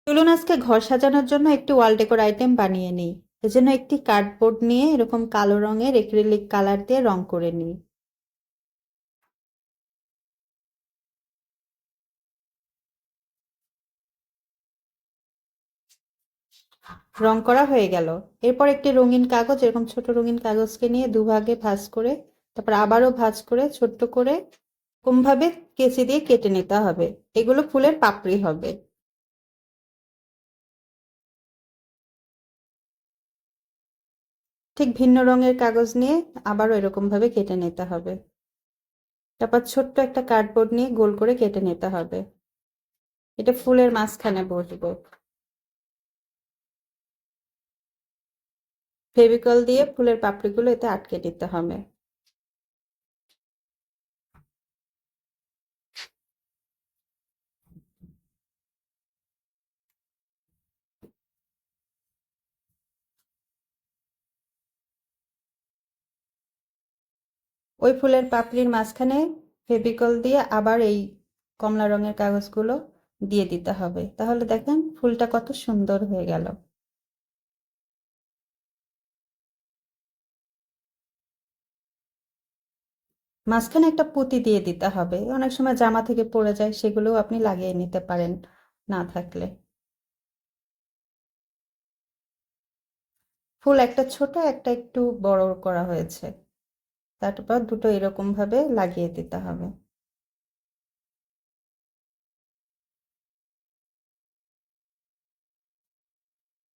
চলুন আজকে ঘর সাজানোর জন্য একটি ওয়াল ডেকোর আইটেম বানিয়ে নিই। এজন্য একটি কার্ডবোর্ড নিয়ে এরকম কালো রঙের এক্রিলিক কালার দিয়ে রং করে নিই। রং করা হয়ে গেল। এরপর একটি রঙিন কাগজ, এরকম ছোট রঙিন কাগজকে নিয়ে দুভাগে ভাঁজ করে, তারপর আবারও ভাঁজ করে ছোট্ট করে এরকমভাবে কেচি দিয়ে কেটে নিতে হবে। এগুলো ফুলের পাপড়ি হবে। ঠিক ভিন্ন রঙের কাগজ নিয়ে আবারও এরকম ভাবে কেটে নিতে হবে। তারপর ছোট্ট একটা কার্ডবোর্ড নিয়ে গোল করে কেটে নিতে হবে। এটা ফুলের মাঝখানে বসবে। ফেভিকল দিয়ে ফুলের পাপড়িগুলো এতে আটকে দিতে হবে। ওই ফুলের পাপড়ির মাঝখানে ফেভিকল দিয়ে আবার এই কমলা রঙের কাগজগুলো দিয়ে দিতে হবে। তাহলে দেখেন ফুলটা কত সুন্দর হয়ে গেল। মাঝখানে একটা পুঁতি দিয়ে দিতে হবে। অনেক সময় জামা থেকে পড়ে যায়, সেগুলোও আপনি লাগিয়ে নিতে পারেন না থাকলে। ফুল একটা ছোট, একটা একটু বড় করা হয়েছে। তারপর দুটো এরকম ভাবে লাগিয়ে দিতে হবে।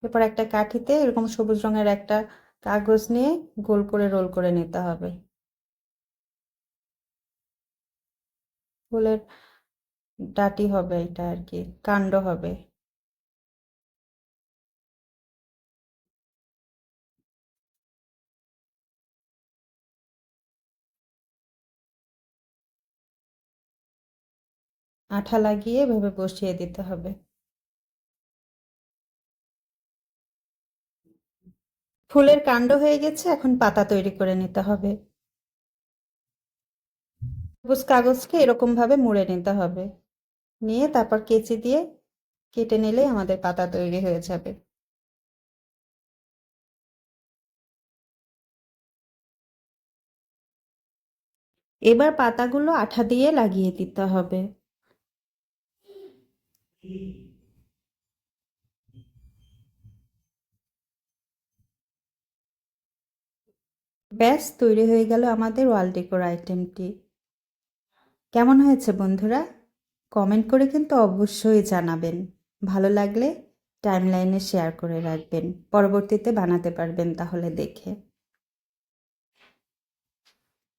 এরপর একটা কাঠিতে এরকম সবুজ রঙের একটা কাগজ নিয়ে গোল করে রোল করে নিতে হবে। ফুলের ডাটি হবে এটা আর কি, কাণ্ড হবে। আঠা লাগিয়ে এভাবে বসিয়ে দিতে হবে। ফুলের কাণ্ড হয়ে গেছে, এখন পাতা তৈরি করে নিতে হবে। সবুজ কাগজকে এরকম ভাবে মুড়ে নিতে হবে। নিয়ে তারপর কেচি দিয়ে কেটে নিলেই আমাদের পাতা তৈরি হয়ে যাবে। এবার পাতাগুলো আঠা দিয়ে লাগিয়ে দিতে হবে। ব্যাস তৈরি হয়ে গেল আমাদের ওয়াল ডেকোর আইটেমটি। কেমন হয়েছে বন্ধুরা? কমেন্ট করে কিন্তু অবশ্যই জানাবেন। ভালো লাগলে টাইমলাইনে শেয়ার করে রাখবেন, পরবর্তীতে বানাতে পারবেন তাহলে দেখে।